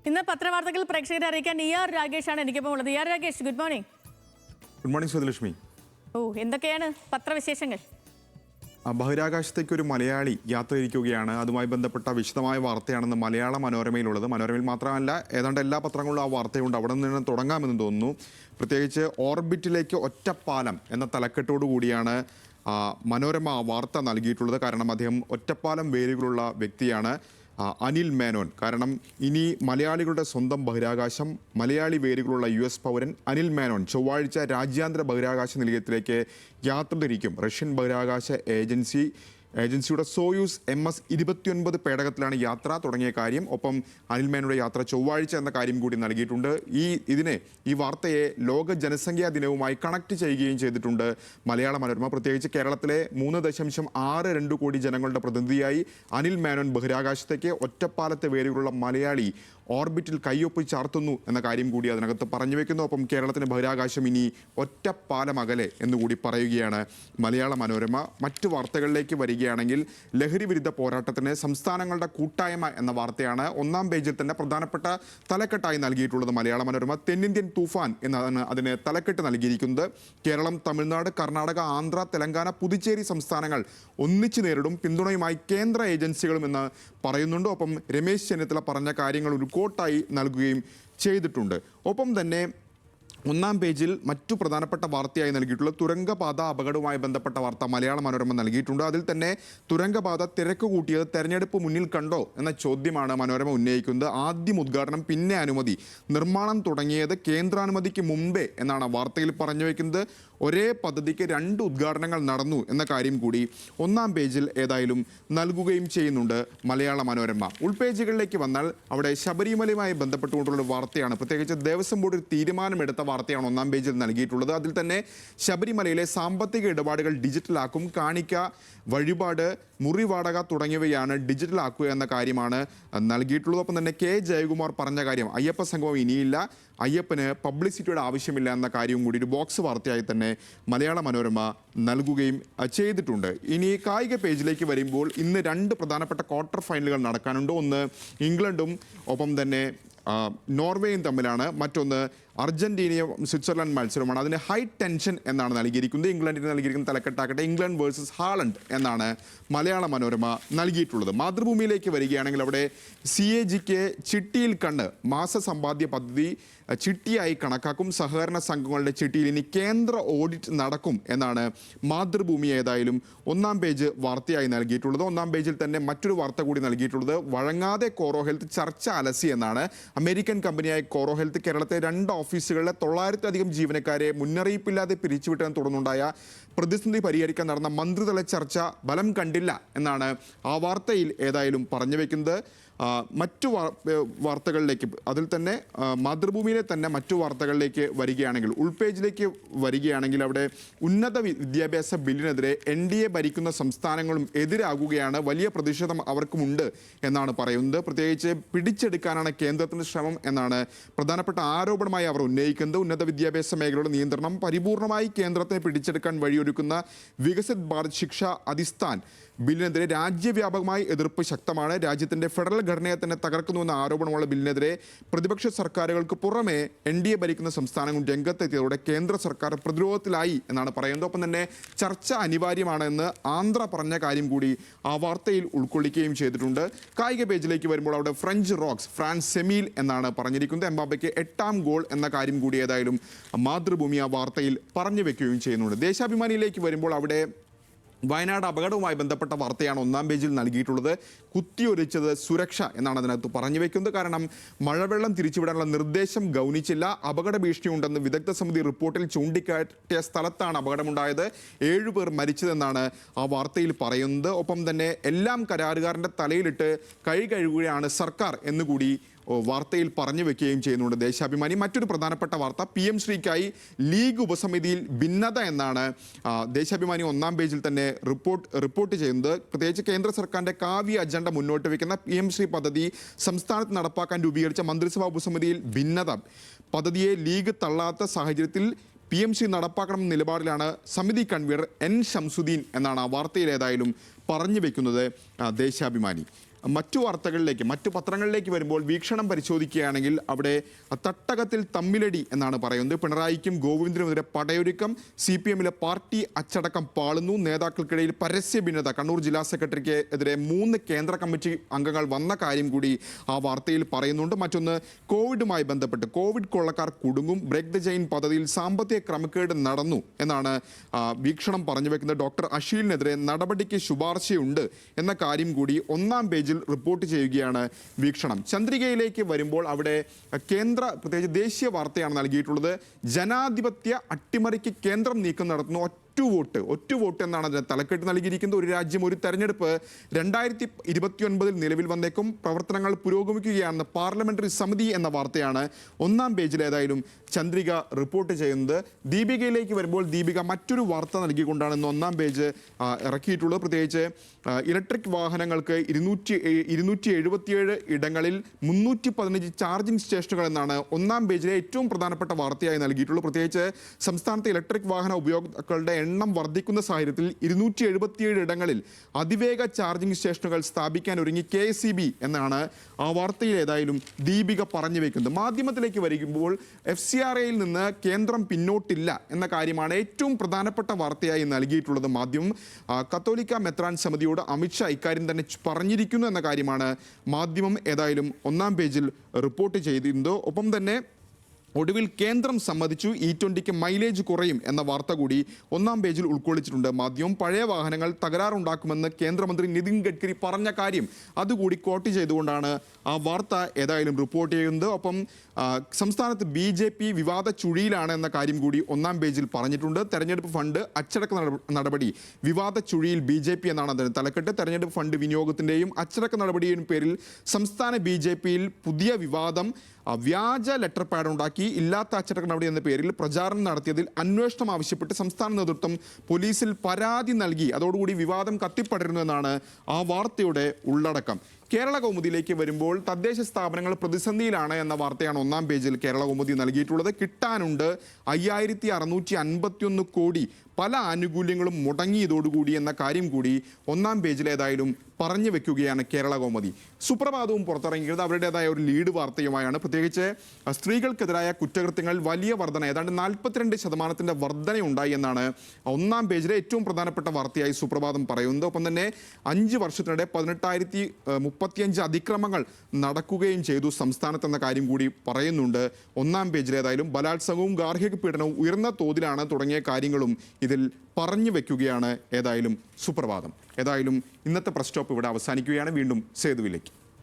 ഇന്ന് പത്രവാർത്തകൾ പ്രേക്ഷകരെ അറിയിക്കാൻ രാഗേഷാണ് എനിക്കിപ്പോൾ ഉള്ളത്. Ragesh, good morning. Good morning Sudhalakshmi. എന്തൊക്കെയാണ് പത്രവിശേഷങ്ങൾ? ബഹിരാകാശത്തേക്ക് ഒരു മലയാളി യാത്ര ഇരിക്കുകയാണ്. അതുമായി ബന്ധപ്പെട്ട വിശദമായ വാർത്തയാണെന്ന് മലയാള മനോരമയിലുള്ളത്. മനോരമയിൽ മാത്രമല്ല, ഏതാണ്ട് എല്ലാ പത്രങ്ങളിലും ആ വാർത്തയുണ്ട്. അവിടെ നിന്ന് തുടങ്ങാമെന്ന് തോന്നുന്നു. പ്രത്യേകിച്ച് ഓർബിറ്റിലേക്ക് ഒറ്റപ്പാലം എന്ന തലക്കെട്ടോടു കൂടിയാണ് മനോരമ വാർത്ത നൽകിയിട്ടുള്ളത്. കാരണം അദ്ദേഹം ഒറ്റപ്പാലം വേരുകളുള്ള വ്യക്തിയാണ്, അനിൽ മേനോൻ. കാരണം ഇനി മലയാളികളുടെ സ്വന്തം ബഹിരാകാശം, മലയാളി വേരുകളുള്ള US പൗരൻ അനിൽ മേനോൻ ചൊവ്വാഴ്ച രാജ്യാന്തര ബഹിരാകാശ നിലയത്തിലേക്ക് യാത്ര തിരിക്കും. റഷ്യൻ ബഹിരാകാശ ഏജൻസിയുടെ സോയൂസ് MS-29 പേടകത്തിലാണ് യാത്ര തുടങ്ങിയ കാര്യം. ഒപ്പം അനിൽ മേനോയുടെ യാത്ര ചൊവ്വാഴ്ച എന്ന കാര്യം കൂടി നൽകിയിട്ടുണ്ട്. ഈ വാർത്തയെ ലോക ജനസംഖ്യാ ദിനവുമായി കണക്ട് ചെയ്യുകയും ചെയ്തിട്ടുണ്ട് മലയാള മനോരമ. പ്രത്യേകിച്ച് കേരളത്തിലെ 3.62 കോടി ജനങ്ങളുടെ പ്രതിനിധിയായി അനിൽ മേനോൻ ബഹിരാകാശത്തേക്ക് ഒറ്റപ്പാലത്തെ വേരുകളുള്ള മലയാളി ഓർബിറ്റിൽ കയ്യൊപ്പ് ചാർത്തുന്നു എന്ന കാര്യം കൂടി അതിനകത്ത് പറഞ്ഞു വെക്കുന്നു. ഒപ്പം കേരളത്തിന് ബഹിരാകാശം ഇനി ഒറ്റപ്പാലം അകലെ എന്നുകൂടി പറയുകയാണ് മലയാള മനോരമ. മറ്റു വാർത്തകളിലേക്ക് വരികയാണെങ്കിൽ, ലഹരി വിരുദ്ധ പോരാട്ടത്തിന് സംസ്ഥാനങ്ങളുടെ കൂട്ടായ്മ എന്ന വാർത്തയാണ് ഒന്നാം പേജിൽ തന്നെ പ്രധാനപ്പെട്ട തലക്കെട്ടായി നൽകിയിട്ടുള്ളത് മലയാള മനോരമ. തെന്നിന്ത്യൻ തൂഫാൻ എന്നാണ് അതിന് തലക്കെട്ട് നൽകിയിരിക്കുന്നത്. കേരളം, തമിഴ്നാട്, കർണാടക, ആന്ധ്ര, തെലങ്കാന, പുതുച്ചേരി സംസ്ഥാനങ്ങൾ ഒന്നിച്ചു നേരിടും, പിന്തുണയുമായി കേന്ദ്ര ഏജൻസികളും എന്ന് പറയുന്നുണ്ട്. ഒപ്പം രമേശ് ചെന്നിത്തല പറഞ്ഞ കാര്യങ്ങൾ ഒരു കോട്ടായി നൽകുകയും ചെയ്തിട്ടുണ്ട്. ഒപ്പം തന്നെ ഒന്നാം പേജിൽ മറ്റു പ്രധാനപ്പെട്ട വാർത്തയായി നൽകിയിട്ടുള്ള തുരങ്കപാത അപകടവുമായി ബന്ധപ്പെട്ട വാർത്ത മലയാള മനോരമ നൽകിയിട്ടുണ്ട്. അതിൽ തന്നെ തുരങ്കപാത തിരക്ക് കൂട്ടിയത് തെരഞ്ഞെടുപ്പ് മുന്നിൽ കണ്ടോ എന്ന ചോദ്യമാണ് മനോരമ ഉന്നയിക്കുന്നത്. ആദ്യം ഉദ്ഘാടനം, പിന്നെ അനുമതി, നിർമ്മാണം തുടങ്ങിയത് കേന്ദ്രാനുമതിക്ക് മുമ്പേ എന്നാണ് വാർത്തയിൽ പറഞ്ഞു വയ്ക്കുന്നത്. ഒരേ പദ്ധതിക്ക് 2 ഉദ്ഘാടനങ്ങൾ നടന്നു എന്ന കാര്യം കൂടി ഒന്നാം പേജിൽ ഏതായാലും നൽകുകയും ചെയ്യുന്നുണ്ട് മലയാള മനോരമ. ഉൾപേജുകളിലേക്ക് വന്നാൽ അവിടെ ശബരിമലയുമായി ബന്ധപ്പെട്ടുകൊണ്ടുള്ള വാർത്തയാണ്. പ്രത്യേകിച്ച് ദേവസ്വം ബോർഡ് തീരുമാനമെടുത്ത വാർത്തയാണ് ഒന്നാം പേജിൽ നൽകിയിട്ടുള്ളത്. അതിൽ തന്നെ ശബരിമലയിലെ സാമ്പത്തിക ഇടപാടുകൾ ഡിജിറ്റലാക്കും, കാണിക്ക, വഴിപാട്, മുറി വാടക തുടങ്ങിയവയാണ് ഡിജിറ്റലാക്കുക എന്ന കാര്യമാണ് നൽകിയിട്ടുള്ളത്. ഒപ്പം തന്നെ K. ജയകുമാർ പറഞ്ഞ കാര്യം, അയ്യപ്പ സംഗമം ഇനിയില്ല, അയ്യപ്പന് പബ്ലിസിറ്റിയുടെ ആവശ്യമില്ല എന്ന കാര്യവും കൂടി ഒരു ബോക്സ് വാർത്തയായി തന്നെ മലയാള മനോരമ നൽകുകയും ചെയ്തിട്ടുണ്ട്. ഇനി കായിക പേജിലേക്ക് വരുമ്പോൾ, ഇന്ന് 2 പ്രധാനപ്പെട്ട ക്വാർട്ടർ ഫൈനലുകൾ നടക്കാനുണ്ട്. ഒന്ന് ഇംഗ്ലണ്ടും ഒപ്പം തന്നെ നോർവേയും തമ്മിലാണ്. മറ്റൊന്ന് അർജന്റീനയും സ്വിറ്റ്സർലൻഡ് മത്സരമാണ്. അതിന് ഹൈ ടെൻഷൻ എന്നാണ് നൽകിയിരിക്കുന്നത്. ഇംഗ്ലണ്ടിന് നൽകിയിരിക്കുന്ന തലക്കെട്ടാകട്ടെ ഇംഗ്ലണ്ട് വേഴ്സസ് ഹാളണ്ട് എന്നാണ് മലയാള മനോരമ നൽകിയിട്ടുള്ളത്. മാതൃഭൂമിയിലേക്ക് വരികയാണെങ്കിൽ അവിടെ CAGക്ക് ചിട്ടിയിൽ കണ്ട് മാസസമ്പാദ്യ പദ്ധതി ചിട്ടിയായി കണക്കാക്കും, സഹകരണ സംഘങ്ങളുടെ ചിട്ടിയിൽ ഇനി കേന്ദ്ര ഓഡിറ്റ് നടക്കും എന്നാണ് മാതൃഭൂമി ഏതായാലും ഒന്നാം പേജ് വാർത്തയായി നൽകിയിട്ടുള്ളത്. ഒന്നാം പേജിൽ തന്നെ മറ്റൊരു വാർത്ത കൂടി നൽകിയിട്ടുള്ളത്, വഴങ്ങാതെ കോറോ ഹെൽത്ത് ചർച്ച അലസി എന്നാണ്. അമേരിക്കൻ കമ്പനിയായ കോറോ ഹെൽത്ത് കേരളത്തെ 2 ഓഫീസുകളിലെ 900-ലധികം ജീവനക്കാരെ മുന്നറിയിപ്പില്ലാതെ പിരിച്ചുവിട്ടതിനെ തുടർന്നുണ്ടായ പ്രതിസന്ധി പരിഹരിക്കാൻ നടന്ന മന്ത്രിതല ചർച്ച ഫലം കണ്ടില്ല എന്നാണ് ആ വാർത്തയിൽ ഏതായാലും പറഞ്ഞു വയ്ക്കുന്നത്. മറ്റു വാർത്തകളിലേക്ക്, അതിൽ തന്നെ മാതൃഭൂമിയിലെ തന്നെ മറ്റു വാർത്തകളിലേക്ക് വരികയാണെങ്കിൽ, ഉൾപേജിലേക്ക് വരികയാണെങ്കിൽ അവിടെ ഉന്നത വിദ്യാഭ്യാസ ബില്ലിനെതിരെ NDA ഭരിക്കുന്ന സംസ്ഥാനങ്ങളും എതിരാകുകയാണ്, വലിയ പ്രതിഷേധം അവർക്കുമുണ്ട് എന്നാണ് പറയുന്നത്. പ്രത്യേകിച്ച് പിടിച്ചെടുക്കാനാണ് കേന്ദ്രത്തിൻ്റെ ശ്രമം എന്നാണ് പ്രധാനപ്പെട്ട ആരോപണമായി അവർ ഉന്നയിക്കുന്നത്. ഉന്നത വിദ്യാഭ്യാസ മേഖലയുടെ നിയന്ത്രണം പരിപൂർണമായി കേന്ദ്രത്തെ പിടിച്ചെടുക്കാൻ വഴിയൊരുക്കുന്ന വികസിത് ഭാരത് ശിക്ഷ അധിസ്ഥാൻ ബില്ലിനെതിരെ രാജ്യവ്യാപകമായി എതിർപ്പ് ശക്തമാണ്. രാജ്യത്തിൻ്റെ ഫെഡറൽ ഘടനയെ തന്നെ തകർക്കുന്നുവെന്ന ആരോപണമുള്ള ബില്ലിനെതിരെ പ്രതിപക്ഷ സർക്കാരുകൾക്ക് പുറമെ NDA ഭരിക്കുന്ന സംസ്ഥാനങ്ങൾ രംഗത്തെത്തിയതോടെ കേന്ദ്ര സർക്കാർ പ്രതിരോധത്തിലായി എന്നാണ് പറയുന്നത്. ഒപ്പം തന്നെ ചർച്ച അനിവാര്യമാണെന്ന് ആന്ധ്ര പറഞ്ഞ കാര്യം കൂടി ആ വാർത്തയിൽ ഉൾക്കൊള്ളിക്കുകയും ചെയ്തിട്ടുണ്ട്. കായിക പേജിലേക്ക് വരുമ്പോൾ അവിടെ ഫ്രഞ്ച് റോക്സ്, ഫ്രാൻസ് സെമിയിൽ എന്നാണ് പറഞ്ഞിരിക്കുന്നത്. എംബാപ്പയ്ക്ക് 8ാം ഗോൾ എന്ന കാര്യം കൂടി ഏതായാലും മാതൃഭൂമി ആ വാർത്തയിൽ പറഞ്ഞു വെക്കുകയും ചെയ്യുന്നുണ്ട്. ദേശാഭിമാനിയിലേക്ക് വരുമ്പോൾ അവിടെ വയനാട് അപകടവുമായി ബന്ധപ്പെട്ട വാർത്തയാണ് ഒന്നാം പേജിൽ നൽകിയിട്ടുള്ളത്. കുത്തിയൊലിച്ചത് സുരക്ഷ എന്നാണ് അതിനകത്ത് പറഞ്ഞു വെക്കുന്നത്. കാരണം മഴവെള്ളം തിരിച്ചുവിടാനുള്ള നിർദ്ദേശം ഗൗനിച്ചില്ല, അപകട ഭീഷണിയുണ്ടെന്ന് വിദഗ്ധ സമിതി റിപ്പോർട്ടിൽ ചൂണ്ടിക്കാട്ടിയ സ്ഥലത്താണ് അപകടമുണ്ടായത്, 7 പേർ മരിച്ചതെന്നാണ് ആ വാർത്തയിൽ പറയുന്നത്. ഒപ്പം തന്നെ എല്ലാം കരാറുകാരൻ്റെ തലയിലിട്ട് കൈ കഴുകുകയാണ് സർക്കാർ എന്നുകൂടി വാർത്തയിൽ പറഞ്ഞു വെക്കുകയും ചെയ്യുന്നുണ്ട് ദേശാഭിമാനി. മറ്റൊരു പ്രധാനപ്പെട്ട വാർത്ത, PM ശ്രീക്കായി ലീഗ് ഉപസമിതിയിൽ ഭിന്നത എന്നാണ് ദേശാഭിമാനി ഒന്നാം പേജിൽ തന്നെ റിപ്പോർട്ട് ചെയ്യുന്നത്. പ്രത്യേകിച്ച് കേന്ദ്ര സർക്കാരിൻ്റെ കാവ്യ അജണ്ട മുന്നോട്ട് വയ്ക്കുന്ന PM ശ്രീ പദ്ധതി സംസ്ഥാനത്ത് നടപ്പാക്കാൻ രൂപീകരിച്ച മന്ത്രിസഭാ ഉപസമിതിയിൽ ഭിന്നത, പദ്ധതിയെ ലീഗ് തള്ളാത്ത സാഹചര്യത്തിൽ PMC നടപ്പാക്കണമെന്ന നിലപാടിലാണ് സമിതി കൺവീനർ N. ഷംസുദ്ദീൻ എന്നാണ് ആ വാർത്തയിൽ ഏതായാലും പറഞ്ഞു വെക്കുന്നത് ദേശാഭിമാനി. മറ്റു വാർത്തകളിലേക്ക്, മറ്റു പത്രങ്ങളിലേക്ക് വരുമ്പോൾ വീക്ഷണം പരിശോധിക്കുകയാണെങ്കിൽ അവിടെ തട്ടകത്തിൽ തമ്മിലടി എന്നാണ് പറയുന്നത്. പിണറായിക്കും ഗോവിന്ദനുമെതിരെ പടയൊരുക്കം, CPM-ലെ പാർട്ടി അച്ചടക്കം പാളുന്നു, നേതാക്കൾക്കിടയിൽ പരസ്യ ഭിന്നത. കണ്ണൂർ ജില്ലാ സെക്രട്ടറിക്ക് എതിരെ 3 കേന്ദ്ര കമ്മിറ്റി അംഗങ്ങൾ വന്ന കാര്യം കൂടി ആ വാർത്തയിൽ പറയുന്നുണ്ട്. മറ്റൊന്ന്, കോവിഡുമായി ബന്ധപ്പെട്ട് കോവിഡ് കൊള്ളക്കാർ കുടുങ്ങും, ബ്രേക്ക് ദ ചെയിൻ പദ്ധതിയിൽ സാമ്പത്തിക ക്രമക്കേട് നടന്നു എന്നാണ് വീക്ഷണം പറഞ്ഞു വെക്കുന്നത്. ഡോക്ടർ അഷീലിനെതിരെ നടപടിക്ക് ശുപാർശയുണ്ട് എന്ന കാര്യം കൂടി 1-ാം പേജിൽ റിപ്പോർട്ട് ചെയ്യുകയാണ് വീക്ഷണം. ചന്ദ്രികയിലേക്ക് വരുമ്പോൾ അവിടെ പ്രത്യേകിച്ച് ദേശീയ വാർത്തയാണ് നൽകിയിട്ടുള്ളത്. ജനാധിപത്യ അട്ടിമറിക്ക് കേന്ദ്രം നീക്കം നടത്തുന്നു, ഒറ്റ വോട്ട് എന്നാണ് അതിന് തലക്കെട്ട് നൽകിയിരിക്കുന്നത്. ഒരു രാജ്യം ഒരു തെരഞ്ഞെടുപ്പ് 2029 നിലവിൽ വന്നേക്കും, പ്രവർത്തനങ്ങൾ പുരോഗമിക്കുകയാണെന്ന് പാർലമെന്ററി സമിതി എന്ന വാർത്തയാണ് 1-ാം പേജിൽ ഏതായാലും ചന്ദ്രിക റിപ്പോർട്ട് ചെയ്യുന്നത്. ദീപികയിലേക്ക് വരുമ്പോൾ ദീപിക മറ്റൊരു വാർത്ത നൽകിക്കൊണ്ടാണ് ഇന്ന് 1-ാം പേജ് ഇറക്കിയിട്ടുള്ളത്. പ്രത്യേകിച്ച് ഇലക്ട്രിക് വാഹനങ്ങൾക്ക് 277 ഇടങ്ങളിൽ 315 ചാർജിംഗ് സ്റ്റേഷനുകൾ എന്നാണ് 1-ാം പേജിലെ ഏറ്റവും പ്രധാനപ്പെട്ട വാർത്തയായി നൽകിയിട്ടുള്ളത്. പ്രത്യേകിച്ച് സംസ്ഥാനത്തെ ഇലക്ട്രിക് വാഹന ഉപയോക്താക്കളുടെ എണ്ണം വർദ്ധിക്കുന്ന സാഹചര്യത്തിൽ 277 ഇടങ്ങളിൽ അതിവേഗ ചാർജിംഗ് സ്റ്റേഷനുകൾ സ്ഥാപിക്കാൻ ഒരുങ്ങി KSEB എന്നാണ് ആ വാർത്തയിൽ ഏതായാലും ദീപിക പറഞ്ഞു വെക്കുന്നത്. മാധ്യമത്തിലേക്ക് വരുമ്പോൾ FCRAയിൽ നിന്ന് കേന്ദ്രം പിന്നോട്ടില്ല എന്ന കാര്യമാണ് ഏറ്റവും പ്രധാനപ്പെട്ട വാർത്തയായി നൽകിയിട്ടുള്ളത്. മാധ്യമം കത്തോലിക്ക മെത്രാൻ സമിതിയോട് അമിത്ഷാ ഇക്കാര്യം തന്നെ പറഞ്ഞിരിക്കുന്നു എന്ന കാര്യമാണ് മാധ്യമം ഏതായാലും 1-ാം പേജിൽ റിപ്പോർട്ട് ചെയ്തിരുന്നത്. ഒപ്പം തന്നെ ഒടുവിൽ കേന്ദ്രം സമ്മതിച്ചു, E20ക്ക് മൈലേജ് കുറയും എന്ന വാർത്ത കൂടി 1-ാം പേജിൽ ഉൾക്കൊള്ളിച്ചിട്ടുണ്ട്. മാധ്യമം പഴയ വാഹനങ്ങൾ തകരാറുണ്ടാക്കുമെന്ന് കേന്ദ്രമന്ത്രി നിതിൻ ഗഡ്കരി പറഞ്ഞ കാര്യം അതുകൂടി കോട്ട് ചെയ്തുകൊണ്ടാണ് ആ വാർത്ത ഏതായാലും റിപ്പോർട്ട് ചെയ്യുന്നത്. ഒപ്പം സംസ്ഥാനത്ത് BJP വിവാദ ചുഴിയിലാണ് എന്ന കാര്യം കൂടി 1-ാം പേജിൽ പറഞ്ഞിട്ടുണ്ട്. തെരഞ്ഞെടുപ്പ് ഫണ്ട് അച്ചടക്ക നടപടി വിവാദ ചുഴിയിൽ BJP എന്നാണ് അതിന് തലക്കെട്ട്. തെരഞ്ഞെടുപ്പ് ഫണ്ട് വിനിയോഗത്തിൻ്റെയും അച്ചടക്ക നടപടിയുടെയും പേരിൽ സംസ്ഥാന BJPയിൽ പുതിയ വിവാദം. വ്യാജ ലെറ്റർ പാഡ് ഉണ്ടാക്കി ഇല്ലാത്ത അച്ചടക്ക നടപടി എന്ന പേരിൽ പ്രചാരണം നടത്തിയതിൽ അന്വേഷണം ആവശ്യപ്പെട്ട് സംസ്ഥാന നേതൃത്വം പോലീസിൽ പരാതി നൽകി. അതോടുകൂടി വിവാദം കത്തിപ്പടരുന്നു എന്നാണ് ആ വാർത്തയുടെ ഉള്ളടക്കം. കേരള കൗമുദിയിലേക്ക് വരുമ്പോൾ തദ്ദേശ സ്ഥാപനങ്ങൾ പ്രതിസന്ധിയിലാണ് എന്ന വാർത്തയാണ് 1-ാം പേജിൽ കേരള കൗമുദി നൽകിയിട്ടുള്ളത്. കിട്ടാനുണ്ട് 5651 കോടി, പല ആനുകൂല്യങ്ങളും മുടങ്ങിയതോടുകൂടി എന്ന കാര്യം കൂടി 1-ാം പേജിൽ ഏതായാലും പറഞ്ഞു വെക്കുകയാണ് കേരള കൗമുദി. സുപ്രഭാതവും പുറത്തിറങ്ങിയത് അവരുടേതായ ഒരു ലീഡ് വാർത്തയുമായാണ്. പ്രത്യേകിച്ച് സ്ത്രീകൾക്കെതിരായ കുറ്റകൃത്യങ്ങൾ വലിയ വർധന, ഏതാണ്ട് 42% വർധനയുണ്ടായി എന്നാണ് 1-ാം പേജിലെ ഏറ്റവും പ്രധാനപ്പെട്ട വാർത്തയായി സുപ്രഭാതം പറയുന്നത്. ഒപ്പം തന്നെ 5 വർഷത്തിനിടെ 18,035 അതിക്രമങ്ങൾ നടക്കുകയും ചെയ്തു സംസ്ഥാനത്തെന്ന കാര്യം കൂടി പറയുന്നുണ്ട് 1-ാം പേജിൽ. ഏതായാലും ബലാത്സംഗവും ഗാർഹിക പീഡനവും ഉയർന്ന തോതിലാണ് തുടങ്ങിയ കാര്യങ്ങളും ഇതിൽ പറഞ്ഞു വെക്കുകയാണ് ഏതായാലും സുപ്രഭാതം. ഏതായാലും ഇന്നത്തെ പ്രസ് സ്റ്റോപ്പ് ഇവിടെ അവസാനിക്കുകയാണ്. വീണ്ടും സേതുവിലേക്ക്.